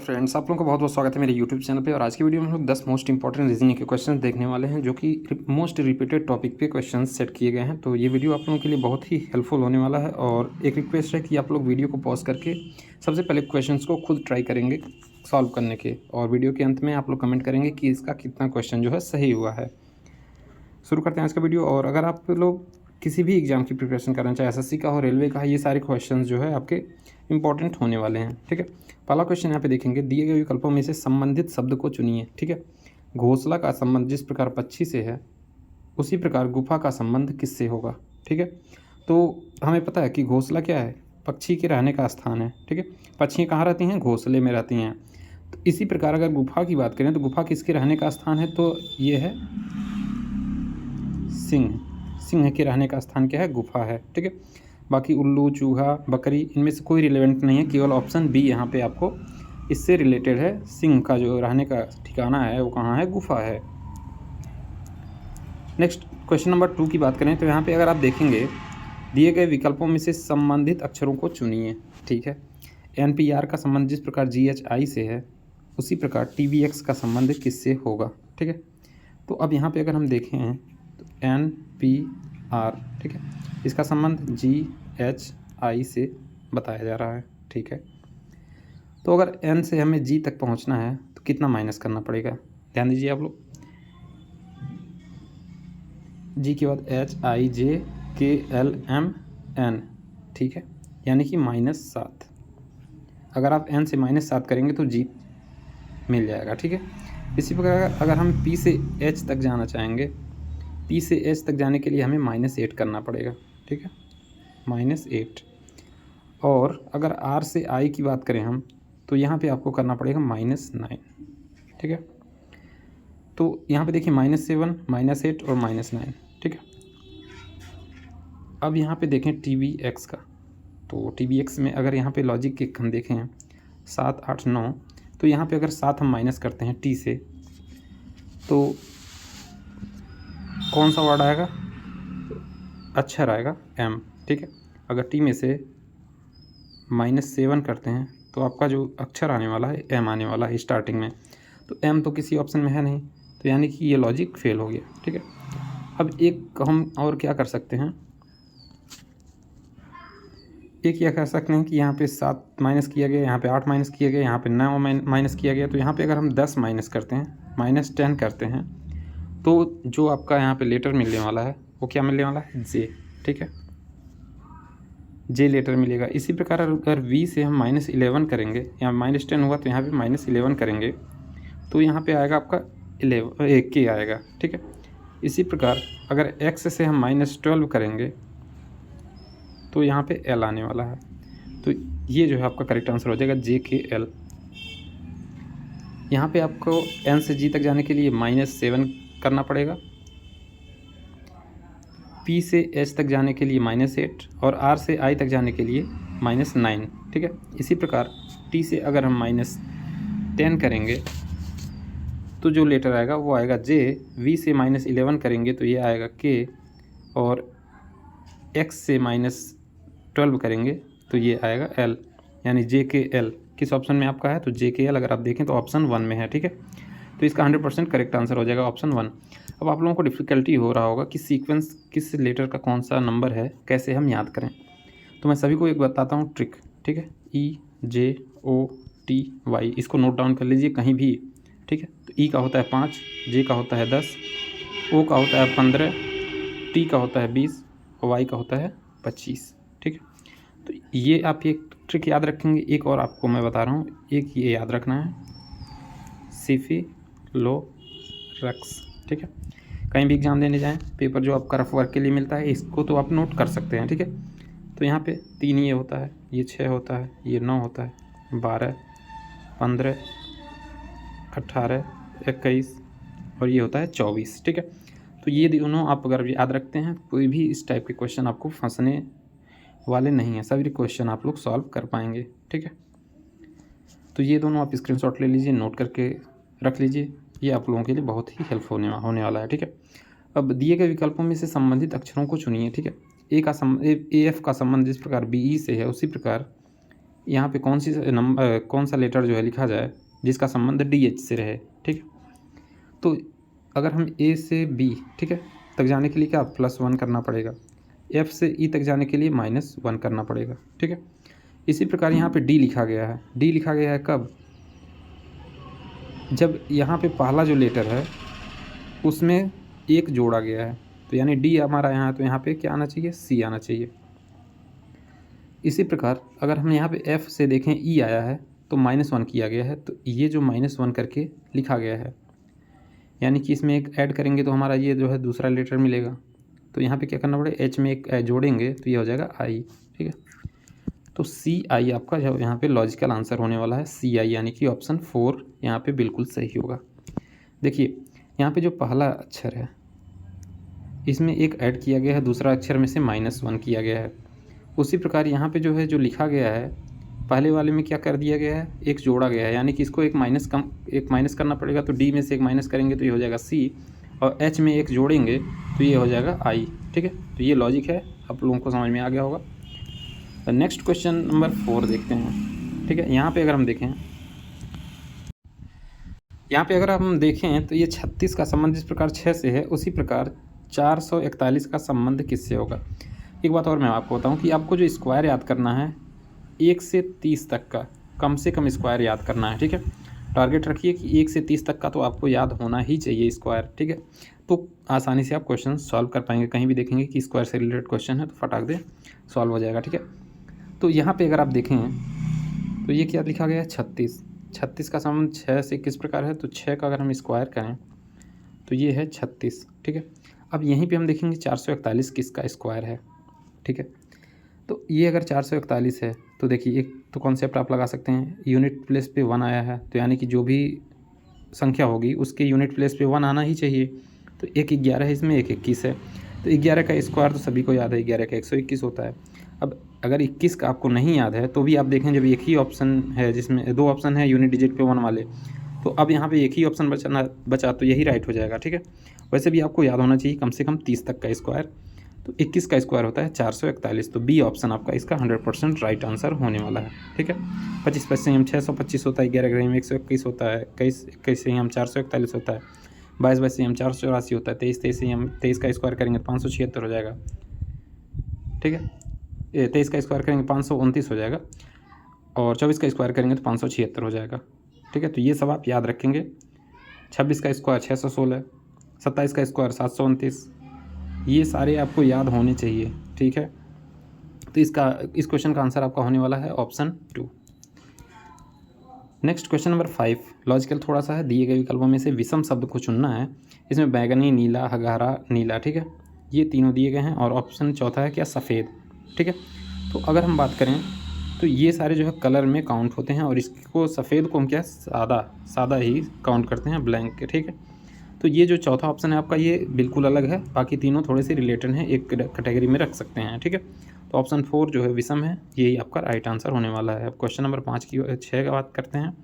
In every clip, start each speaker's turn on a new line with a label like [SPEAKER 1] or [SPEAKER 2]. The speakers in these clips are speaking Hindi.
[SPEAKER 1] फ्रेंड्स, आप लोगों का बहुत बहुत स्वागत है मेरे यूट्यूब चैनल पे। और आज की वीडियो में हम लोग 10 मोस्ट इंपॉर्टेंट रीजनिंग के क्वेश्चन देखने वाले हैं जो कि मोस्ट रिपीटेड टॉपिक पे क्वेश्चन सेट किए गए हैं। तो ये वीडियो आप लोगों के लिए बहुत ही हेल्पफुल होने वाला है। और एक रिक्वेस्ट है कि आप लोग वीडियो को पॉज करके सबसे पहले क्वेश्चन को खुद ट्राई करेंगे सॉल्व करने के, और वीडियो के अंत में आप लोग कमेंट करेंगे कि इसका कितना क्वेश्चन जो है सही हुआ है। शुरू करते हैं इसका वीडियो। और अगर आप लोग किसी भी एग्ज़ाम की प्रिपरेशन कर रहे हैं, चाहे एसएससी का हो, रेलवे का है, ये सारे क्वेश्चंस जो है आपके इंपॉर्टेंट होने वाले हैं। ठीक है, पहला क्वेश्चन यहाँ पे देखेंगे, दिए गए विकल्पों में से संबंधित शब्द को चुनिए। ठीक है, घोंसला का संबंध जिस प्रकार पक्षी से है उसी प्रकार गुफा का संबंध किससे होगा। ठीक है, तो हमें पता है कि घोंसला क्या है, पक्षी के रहने का स्थान है। ठीक है, पक्षियाँ कहाँ रहती हैं, घोंसले में रहती हैं। तो इसी प्रकार अगर गुफा की बात करें तो गुफा किसके रहने का स्थान है, तो ये है सिंह। सिंह के रहने का स्थान क्या है, गुफा है। ठीक है, बाकी उल्लू, चूहा, बकरी, इनमें से कोई रिलेवेंट नहीं है, केवल ऑप्शन बी यहाँ पे आपको इससे रिलेटेड है। सिंह का जो रहने का ठिकाना है वो कहाँ है, गुफा है। नेक्स्ट क्वेश्चन नंबर 2 की बात करें तो यहाँ पे अगर आप देखेंगे, दिए गए विकल्पों में से संबंधित अक्षरों को चुनिए। ठीक है, NPR का संबंध जिस प्रकार GHI से है उसी प्रकार TBX का संबंध किससे होगा। ठीक है, तो अब यहाँ पे अगर हम देखें तो NPR, ठीक है, इसका संबंध GHI से बताया जा रहा है। ठीक है, तो अगर N से हमें G तक पहुँचना है तो कितना माइनस करना पड़ेगा, ध्यान दीजिए आप लोग। G के बाद HIJKLMN, ठीक है, यानी कि -7। अगर आप N से -7 करेंगे तो G मिल जाएगा। ठीक है, इसी प्रकार अगर हम P से H तक जाना चाहेंगे, P से H तक जाने के लिए हमें -8 करना पड़ेगा। ठीक है, -8। और अगर R से I की बात करें हम तो यहाँ पे आपको करना पड़ेगा -9। ठीक है, तो यहाँ पे देखिए -7, -8 और -9। ठीक है, अब यहाँ पे देखें TBX का, तो TBX में अगर यहाँ पे लॉजिक के हम देखें 7, 8, 9, तो यहाँ पे अगर 7 हम माइनस करते हैं T से तो कौन सा वर्ड आएगा, अक्षर आएगा M। ठीक है, अगर T में से -7 करते हैं तो आपका जो अक्षर आने वाला है M आने वाला है स्टार्टिंग में, तो M तो किसी ऑप्शन में है नहीं, तो यानी कि ये लॉजिक फेल हो गया। ठीक है, अब एक हम और क्या कर सकते हैं, एक यह कह सकते हैं कि यहाँ पे 7 माइनस किया गया, यहाँ पे 8 माइनस किया गया, यहाँ पे 9 माइनस किया गया, तो यहाँ पे अगर हम 10 माइनस करते हैं, -10 करते हैं, तो जो आपका यहाँ पे लेटर मिलने वाला है वो क्या मिलने वाला है, J। ठीक है, J लेटर मिलेगा। इसी प्रकार अगर V से हम -11 करेंगे, यहाँ -10 हुआ तो यहाँ पे -11 करेंगे तो यहाँ पे आएगा आपका 11 K आएगा। ठीक है, इसी प्रकार अगर X से हम -12 करेंगे तो यहाँ पे L आने वाला है, तो ये जो है आपका करेक्ट आंसर हो जाएगा JKL। यहाँ पे आपको N से G तक जाने के लिए -7 करना पड़ेगा, P से H तक जाने के लिए -8 और R से I तक जाने के लिए -9। ठीक है, इसी प्रकार T से अगर हम -10 करेंगे तो जो लेटर आएगा वो आएगा J। V से -11 करेंगे तो ये आएगा K, और X से -12 करेंगे तो ये आएगा L, यानी JKL। किस ऑप्शन में आपका है, तो JKL अगर आप देखें तो ऑप्शन 1 में है। ठीक है, तो इसका 100% करेक्ट आंसर हो जाएगा ऑप्शन 1। अब आप लोगों को डिफ़िकल्टी हो रहा होगा कि सीक्वेंस किस लेटर का कौन सा नंबर है, कैसे हम याद करें, तो मैं सभी को एक बताता हूँ ट्रिक। ठीक है, EJOTY, इसको नोट डाउन कर लीजिए कहीं भी। ठीक है, तो E का होता है 5, J का होता है 10, O का होता है 15, T का होता है 20 और Y का होता है 25। ठीक है, तो ये आप एक ट्रिक याद रखेंगे। एक और आपको मैं बता रहा हूँ, एक ये याद रखना है, सिफिलोरक्स। ठीक है, कहीं भी एग्ज़ाम देने जाएं, पेपर जो आपका रफ वर्क के लिए मिलता है इसको तो आप नोट कर सकते हैं। ठीक है, तो यहाँ पे 3 ये होता है, ये 6 होता है, ये 9 होता है, 12, 15, 18, 21 और ये होता है 24। ठीक है, तो ये दोनों आप अगर याद रखते हैं कोई भी इस टाइप के क्वेश्चन आपको फंसने वाले नहीं हैं, सभी क्वेश्चन आप लोग सॉल्व कर पाएंगे। ठीक है, तो ये दोनों आप स्क्रीनशॉट ले लीजिए, नोट करके रख लीजिए, ये आप लोगों के लिए बहुत ही हेल्प होने वाला है। ठीक है, अब दिए गए विकल्पों में से संबंधित अक्षरों को चुनिए। ठीक है, AF का संबंध जिस प्रकार BE से है उसी प्रकार यहाँ पे कौन सा लेटर जो है लिखा जाए जिसका संबंध DH से रहे, ठीक है। तो अगर हम A से B, ठीक है, तक जाने के लिए क्या +1 करना पड़ेगा, F से E तक जाने के लिए -1 करना पड़ेगा, ठीक है। इसी प्रकार यहाँ पे D लिखा गया है। D लिखा गया है कब, जब यहाँ पे पहला जो लेटर है उसमें 1 जोड़ा गया है, तो यानी D हमारा यहाँ, तो यहाँ पे क्या आना चाहिए, C आना चाहिए। इसी प्रकार अगर हम यहाँ पे F से देखें E आया है तो -1 किया गया है, तो ये जो -1 करके लिखा गया है, यानी कि इसमें एक ऐड करेंगे तो हमारा ये जो है दूसरा लेटर मिलेगा। तो यहाँ पे क्या करना पड़ेगा, H में एक जोड़ेंगे तो ये हो जाएगा I, ठीक है। तो CI आपका जो यहाँ पे लॉजिकल आंसर होने वाला है CI, यानी कि ऑप्शन 4 यहाँ पे बिल्कुल सही होगा। देखिए यहाँ पे जो पहला अक्षर है इसमें एक ऐड किया गया है, दूसरा अक्षर में से -1 किया गया है। उसी प्रकार यहाँ पे जो है जो लिखा गया है पहले वाले में क्या कर दिया गया है, एक जोड़ा गया है, यानी कि इसको एक माइनस करना पड़ेगा। तो D में से एक माइनस करेंगे तो ये हो जाएगा C, और H में एक जोड़ेंगे तो ये हो जाएगा I, ठीक है। तो ये लॉजिक है, आप लोगों को समझ में आ गया होगा। तो नेक्स्ट क्वेश्चन नंबर 4 देखते हैं, ठीक है। यहाँ पे अगर हम देखें तो ये 36 का संबंध जिस प्रकार 6 से है, उसी प्रकार 441 का संबंध किससे होगा। एक बात और मैं आपको बताऊं कि आपको जो स्क्वायर याद करना है 1 से 30 तक का कम से कम स्क्वायर याद करना है, ठीक है। टारगेट रखिए कि 1 से 30 तक का तो आपको याद होना ही चाहिए स्क्वायर, ठीक है। तो आसानी से आप क्वेश्चन सॉल्व कर पाएंगे, कहीं भी देखेंगे कि स्क्वायर से रिलेटेड क्वेश्चन है तो फटाक दे सॉल्व हो जाएगा, ठीक है। तो यहाँ पे अगर आप देखें तो ये क्या लिखा गया है, 36 का संबंध 6 से किस प्रकार है, तो 6 का अगर हम स्क्वायर करें तो ये है 36, ठीक है। अब यहीं पे हम देखेंगे 441 किसका स्क्वायर है, ठीक है। तो ये अगर 441 है तो देखिए एक तो कॉन्सेप्ट आप लगा सकते हैं, यूनिट प्लेस पे 1 आया है तो यानी कि जो भी संख्या होगी उसके यूनिट प्लेस पे 1 आना ही चाहिए। तो एक 11 है, इसमें एक 21 है, तो 11 का स्क्वायर तो सभी को याद है, 11 का 121 होता है। अब अगर 21 का आपको नहीं याद है तो भी आप देखें जब एक ही ऑप्शन है जिसमें 2 ऑप्शन है यूनिट डिजिट पे 1 वाले, तो अब यहाँ पे एक ही ऑप्शन बचा तो यही राइट हो जाएगा, ठीक है। वैसे भी आपको याद होना चाहिए कम से कम 30 तक का स्क्वायर। तो 21 का स्क्वायर होता है 441, तो बी ऑप्शन आपका इसका 100% राइट आंसर होने वाला है, ठीक है। 25 से हम 625 होता है, 11 ग्राम 121 होता है, 21 से हम 441 होता है, 22 से हम 484 होता है, 23 से हम 23 का स्क्वायर करेंगे तो 576 हो जाएगा, ठीक है। 23 का स्क्वायर करेंगे 529 हो जाएगा, और 24 का स्क्वायर करेंगे तो 576 हो जाएगा, ठीक है। तो ये सब आप याद रखेंगे। 26 का स्क्वायर 616, 27 का स्क्वायर 729, ये सारे आपको याद होने चाहिए, ठीक है। तो इस क्वेश्चन का आंसर आपका होने वाला है option 2। Next question number 5 logical थोड़ा सा है, दिए गए विकल्पों में से विषम शब्द को चुनना है। इसमें बैगनी, नीला, हरा, नीला, ठीक है, ये तीनों दिए गए हैं, और ऑप्शन चौथा है क्या, सफ़ेद, ठीक है। तो अगर हम बात करें तो ये सारे जो है कलर में काउंट होते हैं, और इसको सफ़ेद को हम क्या सादा ही काउंट करते हैं, ब्लैंक, ठीक है। तो ये जो चौथा ऑप्शन है आपका ये बिल्कुल अलग है, बाकी तीनों थोड़े से रिलेटेड हैं, एक कैटेगरी में रख सकते हैं, ठीक है। तो ऑप्शन 4 जो है विषम है, यही आपका राइट आंसर होने वाला है। अब क्वेश्चन नंबर 6 का बात करते हैं।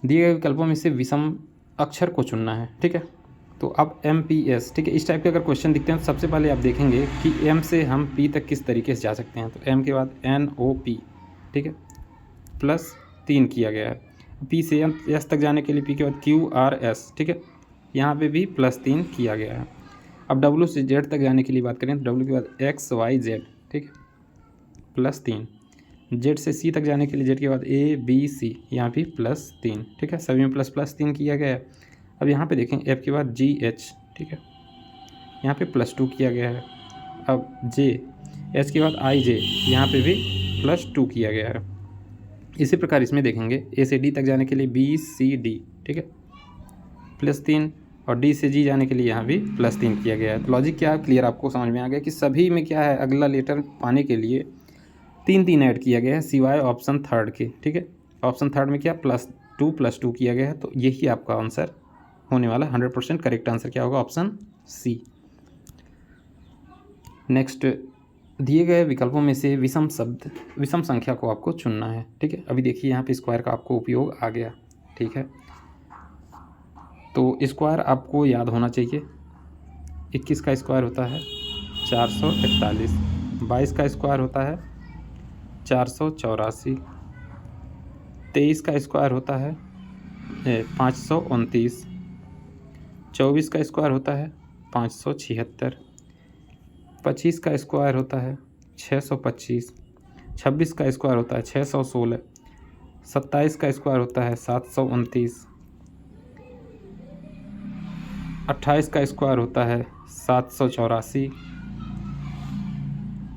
[SPEAKER 1] दिए गए विकल्पों में से विषम अक्षर को चुनना है, ठीक है। तो अब MPS, ठीक है, इस टाइप के अगर क्वेश्चन दिखते हैं तो सबसे पहले आप देखेंगे कि M से हम P तक किस तरीके से जा सकते हैं। तो M के बाद NOP, ठीक है, +3 किया गया है। P से S तक जाने के लिए P के बाद QRS, ठीक है, यहाँ पे भी +3 किया गया है। अब W से Z तक जाने के लिए बात करें तो W के बाद XYZ, ठीक है, +3। Z से C तक जाने के लिए Z के बाद ABC, यहाँ भी +3, ठीक है, सभी में +3 किया गया है। अब यहाँ पे देखें F के बाद GH, ठीक है, यहाँ पे +2 किया गया है। अब H के बाद IJ, यहाँ पे भी +2 किया गया है। इसी प्रकार इसमें देखेंगे A से D तक जाने के लिए BCD, ठीक है, +3, और D से G जाने के लिए यहाँ भी +3 किया गया है। तो लॉजिक क्या क्लियर आपको समझ में आ गया कि सभी में क्या है, अगला लेटर पाने के लिए 3 ऐड किया गया है सिवाय ऑप्शन 3 के, ठीक है। ऑप्शन 3 में क्या +2 किया गया है, तो यही आपका आंसर होने वाला 100% करेक्ट आंसर क्या होगा, ऑप्शन C। नेक्स्ट, दिए गए विकल्पों में से विषम संख्या को आपको चुनना है, ठीक है। अभी देखिए यहाँ पे स्क्वायर का आपको उपयोग आ गया, ठीक है। तो स्क्वायर आपको याद होना चाहिए। 21 का स्क्वायर होता है 441, 22 का स्क्वायर होता है 484। 23 का स्क्वायर होता है 529। 24 का स्क्वायर होता है 576। 25 का स्क्वायर होता है 625। 26 का स्क्वायर होता है 616। 27 का स्क्वायर होता है 729। 28 का स्क्वायर होता है 784।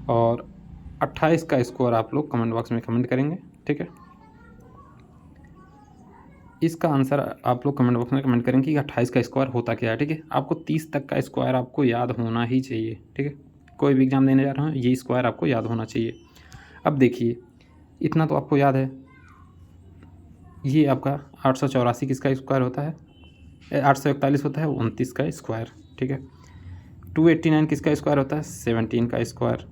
[SPEAKER 1] और 28 का स्क्वायर आप लोग कमेंट बॉक्स में कमेंट करेंगे, ठीक है। इसका आंसर आप लोग कमेंट बॉक्स में कमेंट करेंगे कि 28 का स्क्वायर होता क्या है, ठीक है। आपको 30 तक का स्क्वायर आपको याद होना ही चाहिए, ठीक है। कोई भी एग्ज़ाम देने जा रहा हूँ ये स्क्वायर आपको याद होना चाहिए। अब देखिए, इतना तो आपको याद है, ये आपका 884 किसका स्क्वायर होता है, 841 होता है 29 का स्क्वायर, ठीक है। 289 किसका स्क्वायर होता है, 17 का स्क्वायर।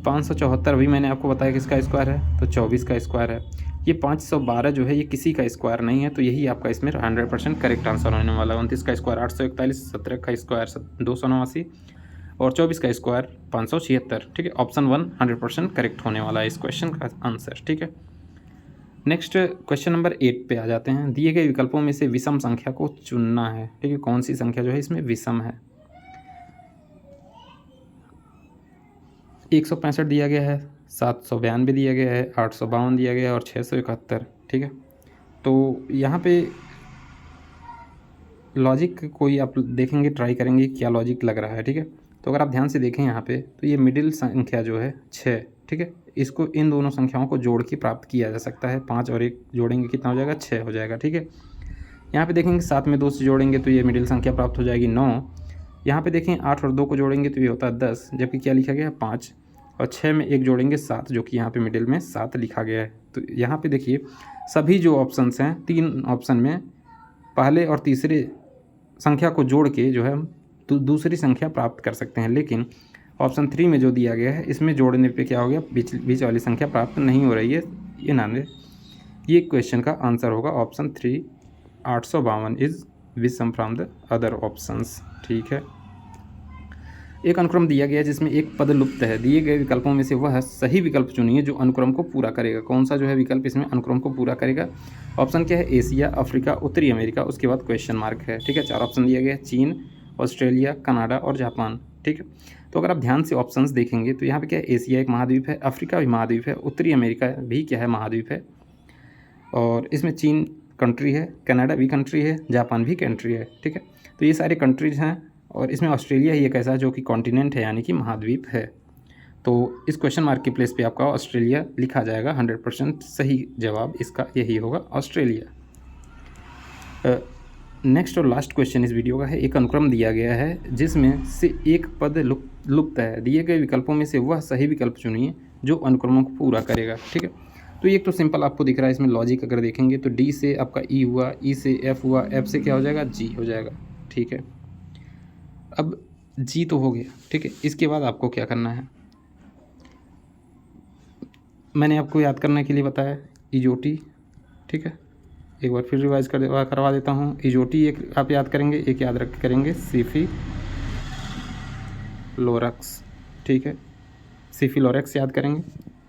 [SPEAKER 1] 574 भी मैंने आपको बताया किसका स्क्वायर है, तो 24 का स्क्वायर है। ये 512 जो है ये किसी का स्क्वायर नहीं है, तो यही आपका इसमें 100% करेक्ट आंसर होने वाला है। 29 का स्क्वायर 841, 17 का स्क्वायर 289 और 24 का स्क्वायर 576, ठीक है। ऑप्शन 1 100% करेक्ट होने वाला है इस क्वेश्चन का आंसर, ठीक है। नेक्स्ट क्वेश्चन नंबर 8 पे आ जाते हैं। दिए गए विकल्पों में से विषम संख्या को चुनना है, ठीक है। कौन सी संख्या जो है इसमें विषम है। 165 दिया गया है, 792 दिया गया है, 852 दिया गया है और 671, ठीक है। तो यहाँ पे लॉजिक कोई आप देखेंगे, ट्राई करेंगे क्या लॉजिक लग रहा है, ठीक है। तो अगर आप ध्यान से देखें यहाँ पे, तो ये मिडिल संख्या जो है 6, ठीक है, इसको इन दोनों संख्याओं को जोड़ के प्राप्त किया जा सकता है। 5 और 1 जोड़ेंगे कितना हो जाएगा, 6 हो जाएगा, ठीक है। यहाँ पे देखेंगे 7 में 2 से जोड़ेंगे तो ये मिडिल संख्या प्राप्त हो जाएगी 9। यहाँ पे देखें 8 और 2 को जोड़ेंगे तो ये होता है 10, जबकि क्या लिखा गया है 5। और 6 में 1 जोड़ेंगे 7, जो कि यहाँ पे मिडिल में 7 लिखा गया है। तो यहाँ पे देखिए सभी जो ऑप्शंस हैं, 3 ऑप्शन में पहले और तीसरे संख्या को जोड़ के जो है हम दूसरी संख्या प्राप्त कर सकते हैं, लेकिन ऑप्शन 3 में जो दिया गया है इसमें जोड़ने पे क्या हो गया, बीच वाली संख्या प्राप्त नहीं हो रही है। ये नाने ये क्वेश्चन का आंसर होगा ऑप्शन 3, 852 इज़ विषम फ्रॉम द अदर ऑप्शंस, ठीक है। एक अनुक्रम दिया गया है जिसमें एक पद लुप्त है। दिए गए विकल्पों में से वह सही विकल्प चुनिए जो अनुक्रम को पूरा करेगा। कौन सा जो है विकल्प इसमें अनुक्रम को पूरा करेगा। ऑप्शन क्या है, एशिया, अफ्रीका, उत्तरी अमेरिका, उसके बाद क्वेश्चन मार्क है, ठीक है। 4 ऑप्शन दिया गया है, चीन, ऑस्ट्रेलिया, कनाडा और जापान, ठीक है। तो अगर आप ध्यान से ऑप्शंस देखेंगे तो यहाँ पे क्या है, एशिया एक महाद्वीप है, अफ्रीका भी महाद्वीप है, उत्तरी अमेरिका भी क्या है, महाद्वीप है, और इसमें चीन कंट्री है, कनाडा भी कंट्री है, जापान भी कंट्री है, ठीक है। तो ये सारे कंट्रीज हैं और इसमें ऑस्ट्रेलिया ही एक ऐसा जो कि कॉन्टिनेंट है, यानी कि महाद्वीप है। तो इस क्वेश्चन मार्क के प्लेस पे आपका ऑस्ट्रेलिया लिखा जाएगा। 100% सही जवाब इसका यही होगा, ऑस्ट्रेलिया। नेक्स्ट और लास्ट क्वेश्चन इस वीडियो का है। एक अनुक्रम दिया गया है जिसमें से एक पद लुप्त है। दिए गए विकल्पों में से वह सही विकल्प चुनिए जो अनुक्रमों को पूरा करेगा, ठीक है। तो ये तो सिंपल आपको दिख रहा है। इसमें लॉजिक अगर देखेंगे तो डी से आपका ई हुआ, ई से एफ हुआ, एफ से क्या हो जाएगा, जी हो जाएगा, ठीक है। अब जी तो हो गया, ठीक है। इसके बाद आपको क्या करना है, मैंने आपको याद करने के लिए बताया इजोटी, ठीक है। एक बार फिर रिवाइज करवा देता हूँ। इजोटी एक आप याद करेंगे, एक याद रख करेंगे सिफी लोरक्स, ठीक है। सिफी लोरक्स याद करेंगे।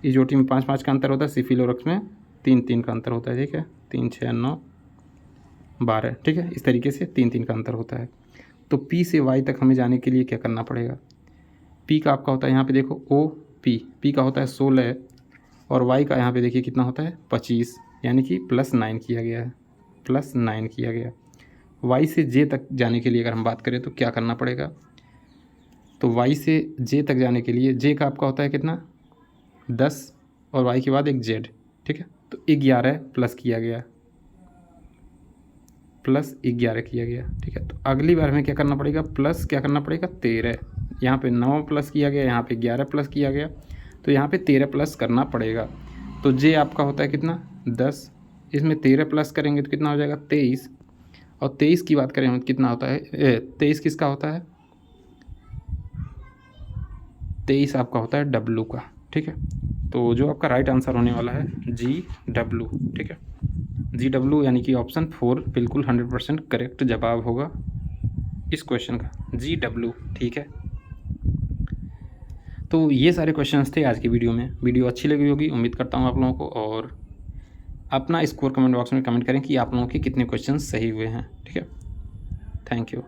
[SPEAKER 1] इजोटी में 5-5 का अंतर होता है, सिफी लोरक्स में 3-3 का अंतर होता है, ठीक है। 3, 6, 9, 12, ठीक है। इस तरीके से 3-3 का अंतर होता है। तो पी से वाई तक हमें जाने के लिए क्या करना पड़ेगा। पी का आपका होता है यहाँ पे देखो ओ पी का होता है 16 और वाई का यहाँ पे देखिए कितना होता है 25, यानी कि +9 किया गया है, +9 किया गया। वाई से जे तक जाने के लिए अगर हम बात करें तो क्या करना पड़ेगा, तो वाई से जे तक जाने के लिए जे का आपका होता है कितना 10 और वाई के बाद एक जेड, ठीक है। तो 11 प्लस किया गया, +11 किया गया, ठीक है। तो अगली बार हमें क्या करना पड़ेगा, प्लस क्या करना पड़ेगा 13। यहाँ पे 9 प्लस किया गया, यहाँ पे 11 प्लस किया गया, तो यहाँ पे 13 प्लस करना पड़ेगा। तो जे आपका होता है कितना 10, इसमें 13 प्लस करेंगे तो कितना हो जाएगा 23, और 23 की बात करें तो कितना होता है 23 किसका होता है, 23 आपका होता है डब्लू का, ठीक है। तो जो आपका राइट आंसर होने वाला है GW, ठीक है। GW यानी कि ऑप्शन 4 बिल्कुल 100% करेक्ट जवाब होगा इस क्वेश्चन का, GW, ठीक है। तो ये सारे क्वेश्चंस थे आज की वीडियो में। वीडियो अच्छी लगी होगी उम्मीद करता हूँ आप लोगों को, और अपना स्कोर कमेंट बॉक्स में कमेंट करें कि आप लोगों के कितने क्वेश्चन सही हुए हैं। ठीक है, थैंक यू।